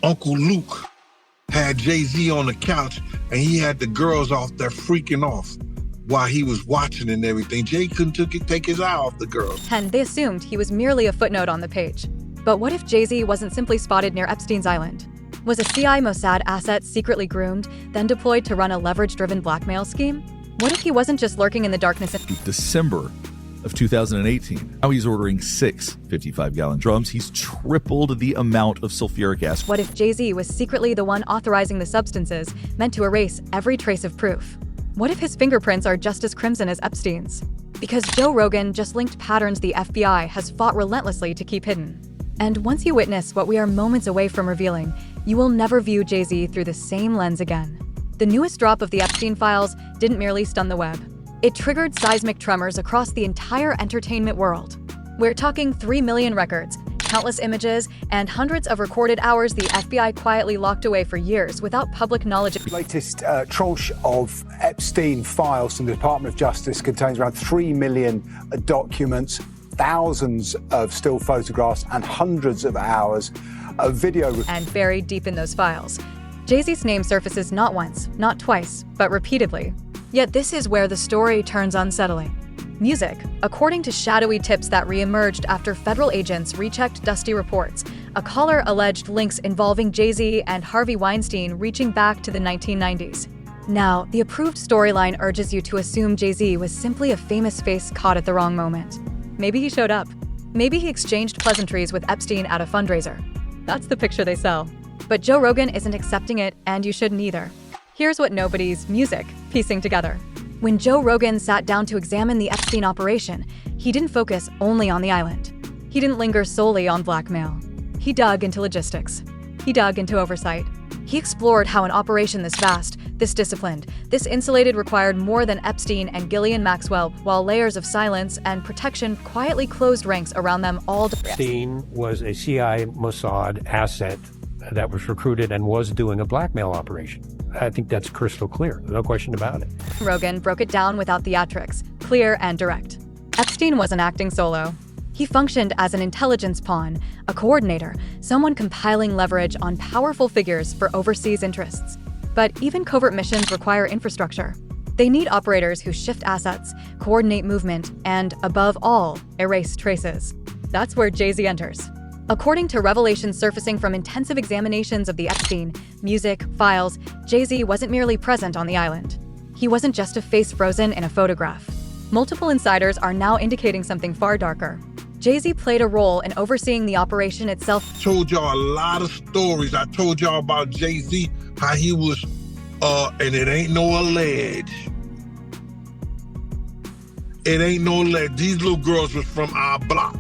Uncle Luke had Jay-Z on the couch and he had the girls off there freaking off while he was watching and everything. Jay couldn't take his eye off the girls. And they assumed he was merely a footnote on the page. But what if Jay-Z wasn't simply spotted near Epstein's island? Was a CI Mossad asset secretly groomed, then deployed to run a leverage-driven blackmail scheme? What if he wasn't just lurking in the darkness? December of 2018. Now he's ordering 6 55-gallon drums. He's tripled the amount of sulfuric acid. What if Jay-Z was secretly the one authorizing the substances meant to erase every trace of proof? What if his fingerprints are just as crimson as Epstein's? Because Joe Rogan just linked patterns the FBI has fought relentlessly to keep hidden. And once you witness what we are moments away from revealing, you will never view Jay-Z through the same lens again. The newest drop of the Epstein files didn't merely stun the web. It triggered seismic tremors across the entire entertainment world. We're talking 3 million records, countless images, and hundreds of recorded hours the FBI quietly locked away for years without public knowledge. The latest tranche of Epstein files from the Department of Justice contains around 3 million documents, thousands of still photographs, and hundreds of hours of video. And buried deep in those files, Jay-Z's name surfaces not once, not twice, but repeatedly. Yet this is where the story turns unsettling. Music. According to shadowy tips that re-emerged after federal agents rechecked dusty reports, a caller alleged links involving Jay-Z and Harvey Weinstein reaching back to the 1990s. Now, the approved storyline urges you to assume Jay-Z was simply a famous face caught at the wrong moment. Maybe he showed up. Maybe he exchanged pleasantries with Epstein at a fundraiser. That's the picture they sell. But Joe Rogan isn't accepting it, and you shouldn't either. Here's what nobody's music piecing together. When Joe Rogan sat down to examine the Epstein operation, he didn't focus only on the island. He didn't linger solely on blackmail. He dug into logistics. He dug into oversight. He explored how an operation this vast, this disciplined, this insulated required more than Epstein and Ghislaine Maxwell, while layers of silence and protection quietly closed ranks around them all. Epstein was a CI Mossad asset that was recruited and was doing a blackmail operation. I think that's crystal clear, no question about it. Rogan broke it down without theatrics, clear and direct. Epstein wasn't acting solo. He functioned as an intelligence pawn, a coordinator, someone compiling leverage on powerful figures for overseas interests. But even covert missions require infrastructure. They need operators who shift assets, coordinate movement, and, above all, erase traces. That's where Jay-Z enters. According to revelations surfacing from intensive examinations of the Epstein music files, Jay-Z wasn't merely present on the island. He wasn't just a face frozen in a photograph. Multiple insiders are now indicating something far darker. Jay-Z played a role in overseeing the operation itself. Told y'all a lot of stories. I told y'all about Jay-Z, how he was, and it ain't no alleged. It ain't no alleged. These little girls was from our block.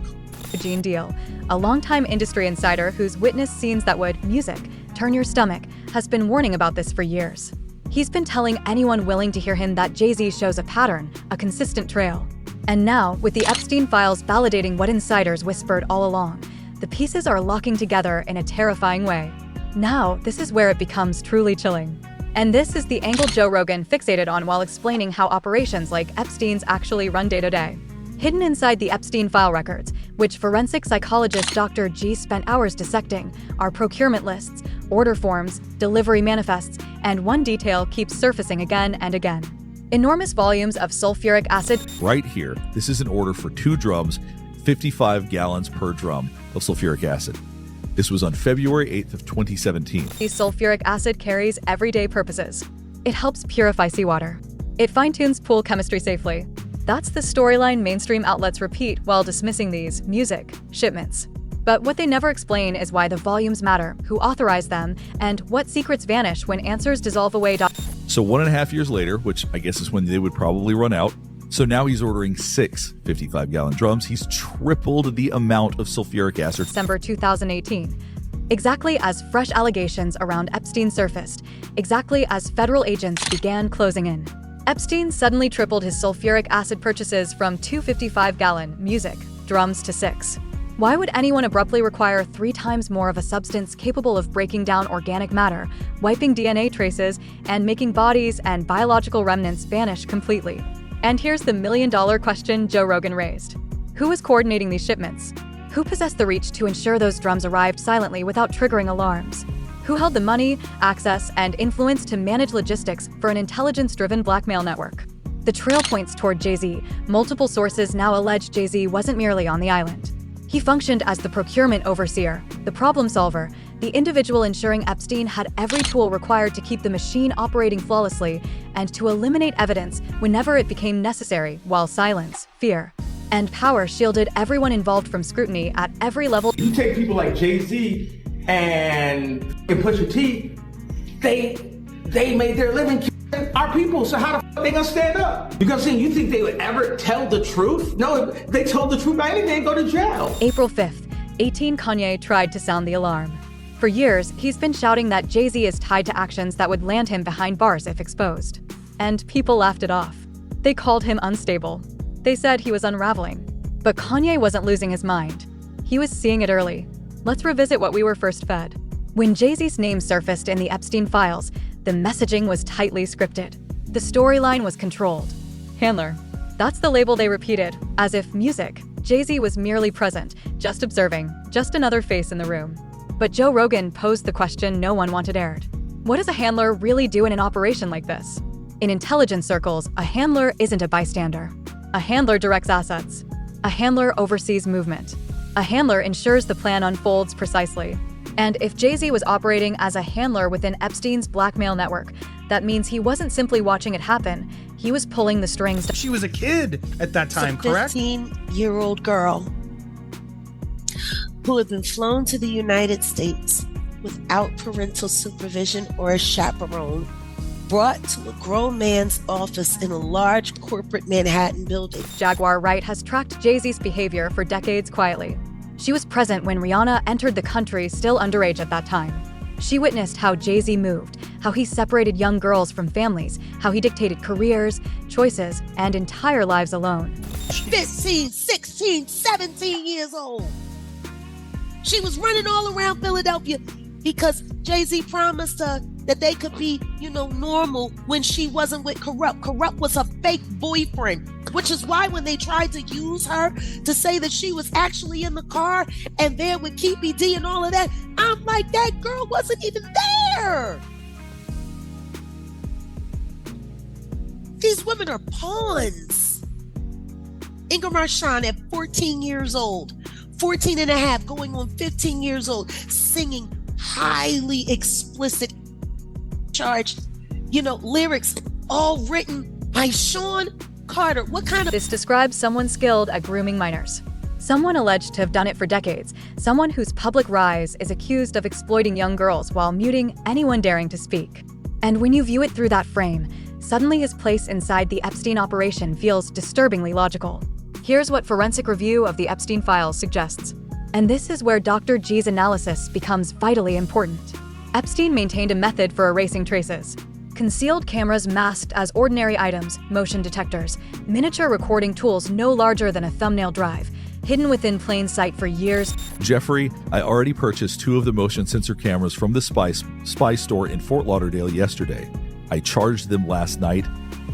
Gene Deal, a longtime industry insider who's witnessed scenes that would, music, turn your stomach, has been warning about this for years. He's been telling anyone willing to hear him that Jay-Z shows a pattern, a consistent trail. And now, with the Epstein files validating what insiders whispered all along, the pieces are locking together in a terrifying way. Now, this is where it becomes truly chilling. And this is the angle Joe Rogan fixated on while explaining how operations like Epstein's actually run day to day. Hidden inside the Epstein file records, which forensic psychologist Dr. G spent hours dissecting, are procurement lists, order forms, delivery manifests, and one detail keeps surfacing again and again. Enormous volumes of sulfuric acid. Right here, this is an order for 2 drums, 55 gallons per drum of sulfuric acid. This was on February 8th of 2017. The sulfuric acid carries everyday purposes. It helps purify seawater. It fine-tunes pool chemistry safely. That's the storyline mainstream outlets repeat while dismissing these music shipments. But what they never explain is why the volumes matter, who authorized them, and what secrets vanish when answers dissolve away. So 1.5 years later, which I guess is when they would probably run out, so now he's ordering 6 55-gallon drums. He's tripled the amount of sulfuric acid. December 2018. Exactly as fresh allegations around Epstein surfaced, exactly as federal agents began closing in, Epstein suddenly tripled his sulfuric acid purchases from 2 55-gallon music drums to 6. Why would anyone abruptly require 3 times more of a substance capable of breaking down organic matter, wiping DNA traces, and making bodies and biological remnants vanish completely? And here's the million-dollar question Joe Rogan raised. Who was coordinating these shipments? Who possessed the reach to ensure those drums arrived silently without triggering alarms? who held the money, access, and influence to manage logistics for an intelligence-driven blackmail network. The trail points toward Jay-Z. Multiple sources now allege Jay-Z wasn't merely on the island. He functioned as the procurement overseer, the problem solver, the individual ensuring Epstein had every tool required to keep the machine operating flawlessly and to eliminate evidence whenever it became necessary, while silence, fear, and power shielded everyone involved from scrutiny at every level. You take people like Jay-Z and Pusha T, they made their living our people, so how the f they gonna stand up? You know what I'm saying? You think they would ever tell the truth? No, if they told the truth by anything, they'd go to jail. April 5th, 18 Kanye tried to sound the alarm. For years, he's been shouting that Jay-Z is tied to actions that would land him behind bars if exposed. And people laughed it off. They called him unstable. They said he was unraveling. But Kanye wasn't losing his mind. He was seeing it early. Let's revisit what we were first fed. When Jay-Z's name surfaced in the Epstein files, the messaging was tightly scripted. The storyline was controlled. Handler. That's the label they repeated, as if music. Jay-Z was merely present, just observing, just another face in the room. But Joe Rogan posed the question no one wanted aired. What does a handler really do in an operation like this? In intelligence circles, a handler isn't a bystander. A handler directs assets. A handler oversees movement. A handler ensures the plan unfolds precisely. And if Jay-Z was operating as a handler within Epstein's blackmail network, that means he wasn't simply watching it happen, he was pulling the strings. She was a kid at that time, correct? 15-year-old girl who had been flown to the United States without parental supervision or a chaperone, brought to a grown man's office in a large corporate Manhattan building. Jaguar Wright has tracked Jay-Z's behavior for decades quietly. She was present when Rihanna entered the country still underage at that time. She witnessed how Jay-Z moved, how he separated young girls from families, how he dictated careers, choices, and entire lives alone. 15, 16, 17 years old. She was running all around Philadelphia because Jay-Z promised her that they could be, normal when she wasn't with Corrupt. Corrupt was her fake boyfriend, which is why when they tried to use her to say that she was actually in the car and there with Keepy D and all of that, I'm like, that girl wasn't even there. These women are pawns. Inga Marchand at 14 years old, 14 and a half, going on 15 years old, singing highly explicit charged, lyrics all written by Sean Carter. What kind of... This describes someone skilled at grooming minors. Someone alleged to have done it for decades. Someone whose public rise is accused of exploiting young girls while muting anyone daring to speak. And when you view it through that frame, suddenly his place inside the Epstein operation feels disturbingly logical. Here's what forensic review of the Epstein files suggests. And this is where Dr. G's analysis becomes vitally important. Epstein maintained a method for erasing traces. Concealed cameras masked as ordinary items, motion detectors, miniature recording tools no larger than a thumbnail drive, hidden within plain sight for years. Jeffrey, I already purchased 2 of the motion sensor cameras from the spy store in Fort Lauderdale yesterday. I charged them last night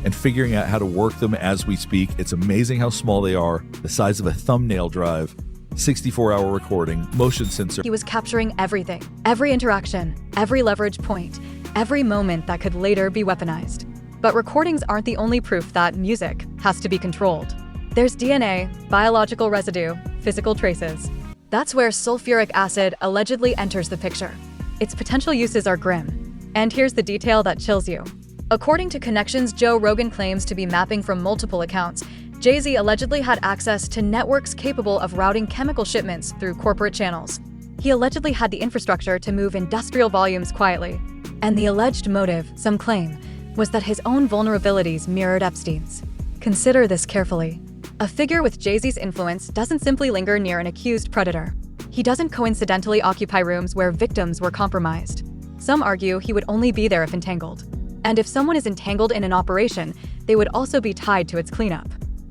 and figuring out how to work them as we speak. It's amazing how small they are, the size of a thumbnail drive. 64-hour recording, motion sensor. He was capturing everything, every interaction, every leverage point, every moment that could later be weaponized. But recordings aren't the only proof that music has to be controlled. There's DNA, biological residue, physical traces. That's where sulfuric acid allegedly enters the picture. Its potential uses are grim. And here's the detail that chills you. According to connections Joe Rogan claims to be mapping from multiple accounts, Jay-Z allegedly had access to networks capable of routing chemical shipments through corporate channels. He allegedly had the infrastructure to move industrial volumes quietly. And the alleged motive, some claim, was that his own vulnerabilities mirrored Epstein's. Consider this carefully. A figure with Jay-Z's influence doesn't simply linger near an accused predator. He doesn't coincidentally occupy rooms where victims were compromised. Some argue he would only be there if entangled. And if someone is entangled in an operation, they would also be tied to its cleanup.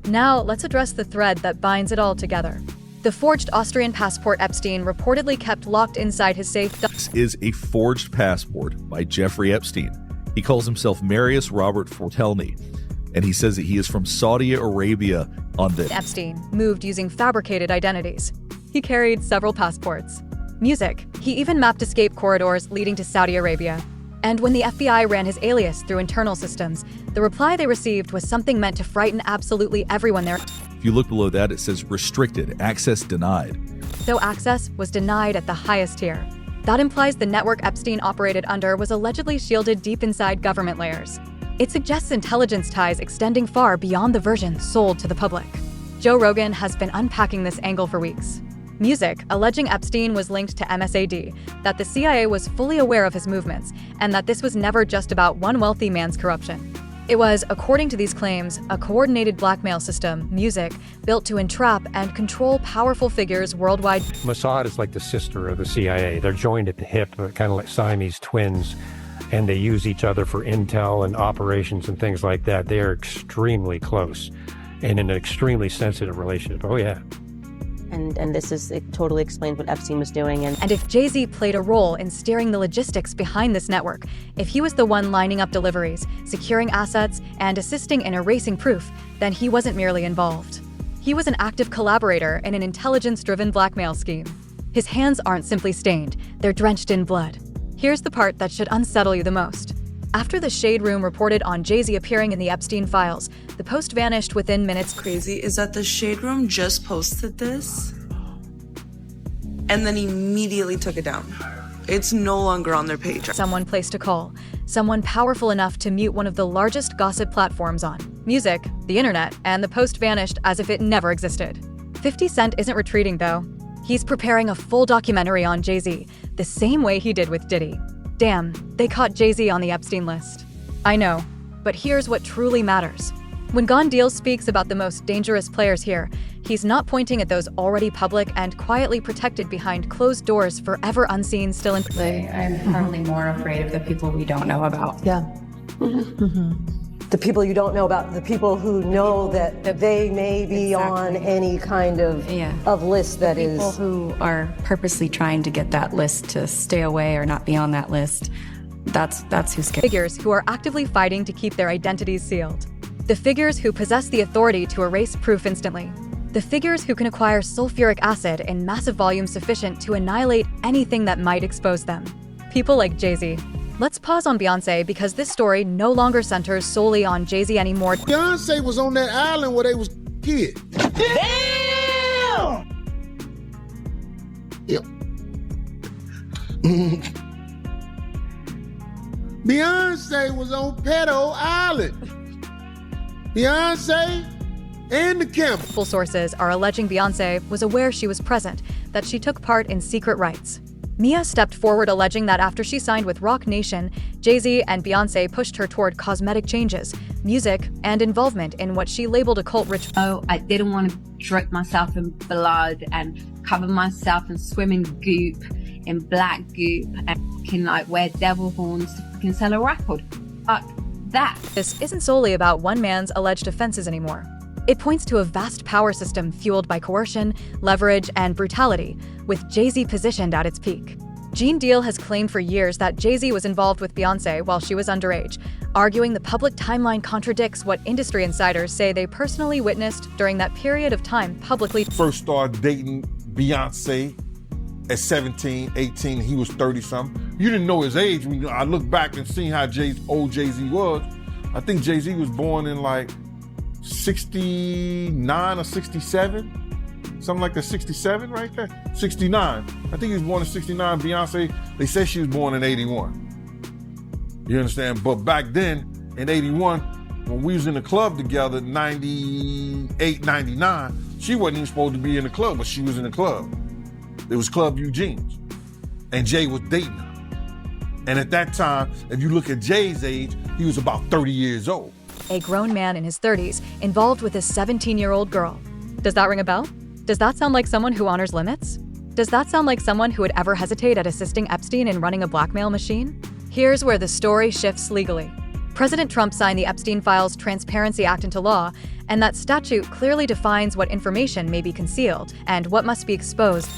Now, let's address the thread that binds it all together. The forged Austrian passport Epstein reportedly kept locked inside his safe. This is a forged passport by Jeffrey Epstein. He calls himself Marius Robert Fortelny, and he says that he is from Saudi Arabia on the... Epstein moved using fabricated identities. He carried several passports. Music. He even mapped escape corridors leading to Saudi Arabia. And when the FBI ran his alias through internal systems, the reply they received was something meant to frighten absolutely everyone there. If you look below that, it says restricted, access denied. So access was denied at the highest tier. That implies the network Epstein operated under was allegedly shielded deep inside government layers. It suggests intelligence ties extending far beyond the version sold to the public. Joe Rogan has been unpacking this angle for weeks. Music, alleging Epstein was linked to MSAD, that the CIA was fully aware of his movements, and that this was never just about one wealthy man's corruption. It was, according to these claims, a coordinated blackmail system, Music, built to entrap and control powerful figures worldwide. Mossad is like the sister of the CIA. They're joined at the hip, kind of like Siamese twins, and they use each other for intel and operations and things like that. They are extremely close and in an extremely sensitive relationship. Oh, yeah. And it totally explains what Epstein was doing. And if Jay-Z played a role in steering the logistics behind this network, if he was the one lining up deliveries, securing assets, and assisting in erasing proof, then he wasn't merely involved. He was an active collaborator in an intelligence-driven blackmail scheme. His hands aren't simply stained, they're drenched in blood. Here's the part that should unsettle you the most. After the Shade Room reported on Jay-Z appearing in the Epstein files, the post vanished within minutes. Crazy is that the Shade Room just posted this and then immediately took it down. It's no longer on their page. Someone placed a call, someone powerful enough to mute one of the largest gossip platforms on Music, the internet, and the post vanished as if it never existed. 50 Cent isn't retreating though. He's preparing a full documentary on Jay-Z, the same way he did with Diddy. Damn, they caught Jay-Z on the Epstein list. I know, but here's what truly matters. When Gone Deal speaks about the most dangerous players here, he's not pointing at those already public and quietly protected behind closed doors forever unseen still in play. I'm probably more afraid of the people we don't know about. Yeah. The people you don't know about, the people who know that they may be on any kind of list that is... People who are purposely trying to get that list to stay away or not be on that list, that's who's scared. Figures who are actively fighting to keep their identities sealed. The figures who possess the authority to erase proof instantly. The figures who can acquire sulfuric acid in massive volumes sufficient to annihilate anything that might expose them. People like Jay-Z. Let's pause on Beyonce because this story no longer centers solely on Jay-Z anymore. Beyonce was on that island where they was kids. Damn! Yep. Beyonce was on Pedo Island. Beyonce and the camp. Full sources are alleging Beyonce was aware she was present, that she took part in secret rites. Mia stepped forward alleging that after she signed with Roc Nation, Jay-Z and Beyonce pushed her toward cosmetic changes, music, and involvement in what she labeled a cult ritual. Oh, I didn't want to drink myself in blood and cover myself in swimming goop, in black goop, and can like wear devil horns to fucking sell a record. Fuck that. This isn't solely about one man's alleged offenses anymore. It points to a vast power system fueled by coercion, leverage, and brutality, with Jay-Z positioned at its peak. Gene Deal has claimed for years that Jay-Z was involved with Beyonce while she was underage, arguing the public timeline contradicts what industry insiders say they personally witnessed during that period of time publicly. First started dating Beyonce at 17, 18, he was 30-something. You didn't know his age. When I look back and see how old Jay-Z was, I think Jay-Z was born in like 69 or 67, something like that. 67 right there, 69. I think he was born in 69. Beyonce, they said she was born in 81. You understand? But back then, in 81, when we was in the club together, 98, 99, she wasn't even supposed to be in the club, but she was in the club. It was Club Eugene's, and Jay was dating her. And at that time, if you look at Jay's age, he was about 30 years old. A grown man in his 30s involved with a 17-year-old girl. Does that ring a bell? Does that sound like someone who honors limits? Does that sound like someone who would ever hesitate at assisting Epstein in running a blackmail machine? Here's where the story shifts legally. President Trump signed the Epstein Files Transparency Act into law, and that statute clearly defines what information may be concealed and what must be exposed.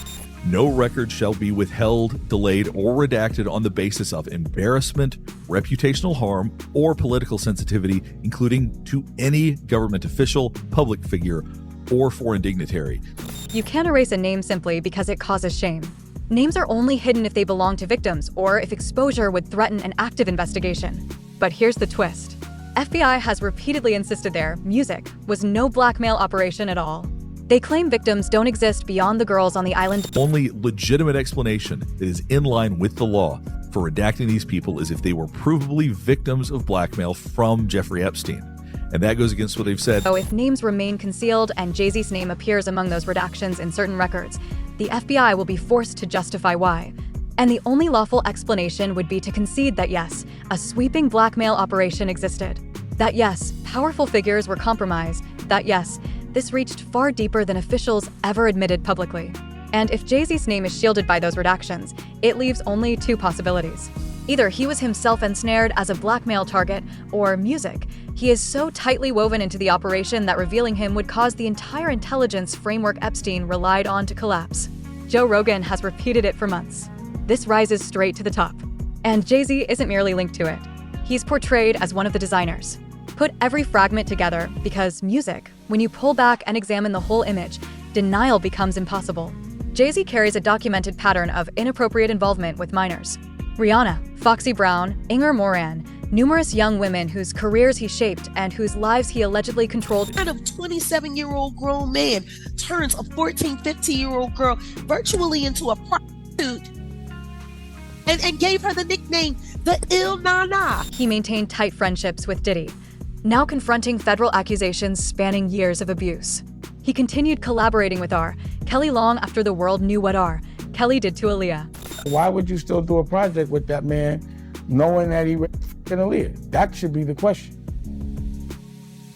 No record shall be withheld, delayed, or redacted on the basis of embarrassment, reputational harm, or political sensitivity, including to any government official, public figure, or foreign dignitary. You can't erase a name simply because it causes shame. Names are only hidden if they belong to victims or if exposure would threaten an active investigation. But here's the twist. FBI has repeatedly insisted their music was no blackmail operation at all. They claim victims don't exist beyond the girls on the island. Only legitimate explanation that is in line with the law for redacting these people is if they were provably victims of blackmail from Jeffrey Epstein. And that goes against what they've said. So if names remain concealed and Jay-Z's name appears among those redactions in certain records, the FBI will be forced to justify why. And the only lawful explanation would be to concede that yes, a sweeping blackmail operation existed. That yes, powerful figures were compromised. That yes, this reached far deeper than officials ever admitted publicly. And if Jay-Z's name is shielded by those redactions, it leaves only two possibilities. Either he was himself ensnared as a blackmail target, or music. He is so tightly woven into the operation that revealing him would cause the entire intelligence framework Epstein relied on to collapse. Joe Rogan has repeated it for months. This rises straight to the top. And Jay-Z isn't merely linked to it. He's portrayed as one of the designers. Put every fragment together because music, when you pull back and examine the whole image, denial becomes impossible. Jay-Z carries a documented pattern of inappropriate involvement with minors. Rihanna, Foxy Brown, Inger Moran, numerous young women whose careers he shaped and whose lives he allegedly controlled. Kind of 27-year-old grown man turns a 14, 15-year-old girl virtually into a prostitute and gave her the nickname the Ill Nana. He maintained tight friendships with Diddy, now confronting federal accusations spanning years of abuse. He continued collaborating with R. Kelly long after the world knew what R. Kelly did to Aaliyah. Why would you still do a project with that man knowing that he raped Aaliyah? That should be the question.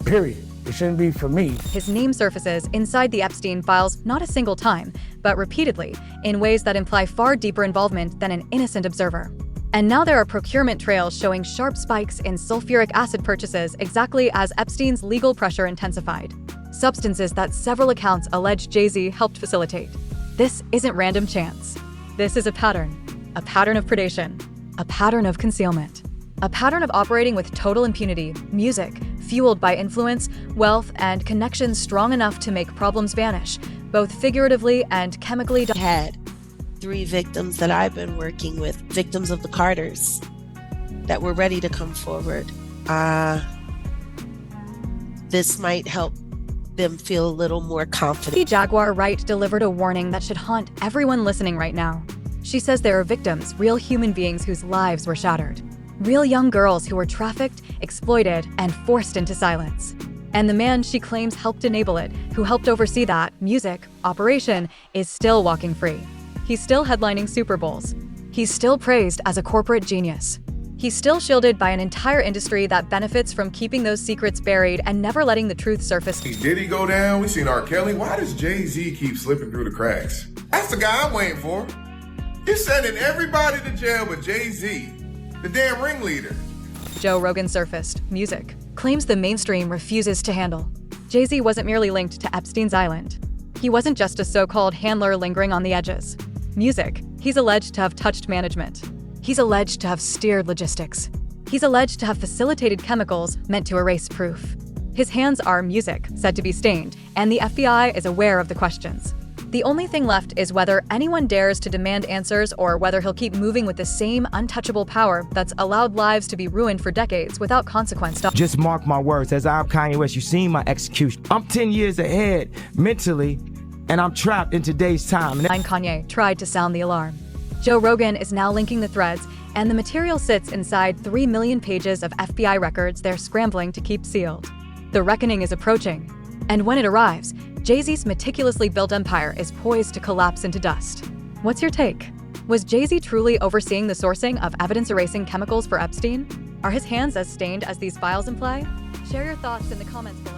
Period. It shouldn't be for me. His name surfaces inside the Epstein files not a single time, but repeatedly, in ways that imply far deeper involvement than an innocent observer. And now there are procurement trails showing sharp spikes in sulfuric acid purchases exactly as Epstein's legal pressure intensified. Substances that several accounts allege Jay-Z helped facilitate. This isn't random chance. This is a pattern of predation, a pattern of concealment, a pattern of operating with total impunity, music, fueled by influence, wealth, and connections strong enough to make problems vanish, both figuratively and chemically. Had 3 victims that I've been working with, victims of the Carters, that were ready to come forward. This might help them feel a little more confident. Jaguar Wright delivered a warning that should haunt everyone listening right now. She says there are victims, real human beings whose lives were shattered. Real young girls who were trafficked, exploited, and forced into silence. And the man she claims helped enable it, who helped oversee that music operation, is still walking free. He's still headlining Super Bowls. He's still praised as a corporate genius. He's still shielded by an entire industry that benefits from keeping those secrets buried and never letting the truth surface. Did he go down? We seen R. Kelly. Why does Jay-Z keep slipping through the cracks? That's the guy I'm waiting for. He's sending everybody to jail but Jay-Z, the damn ringleader. Joe Rogan surfaced, music, claims the mainstream refuses to handle. Jay-Z wasn't merely linked to Epstein's island. He wasn't just a so-called handler lingering on the edges. Music, he's alleged to have touched management. He's alleged to have steered logistics. He's alleged to have facilitated chemicals meant to erase proof. His hands are music, said to be stained, and the FBI is aware of the questions. The only thing left is whether anyone dares to demand answers or whether he'll keep moving with the same untouchable power that's allowed lives to be ruined for decades without consequence. Just mark my words, as I'm Kanye West, you've seen my execution. I'm 10 years ahead mentally, and I'm trapped in today's time. Kanye tried to sound the alarm. Joe Rogan is now linking the threads, and the material sits inside 3 million pages of FBI records they're scrambling to keep sealed. The reckoning is approaching, and when it arrives, Jay-Z's meticulously built empire is poised to collapse into dust. What's your take? Was Jay-Z truly overseeing the sourcing of evidence-erasing chemicals for Epstein? Are his hands as stained as these files imply? Share your thoughts in the comments below.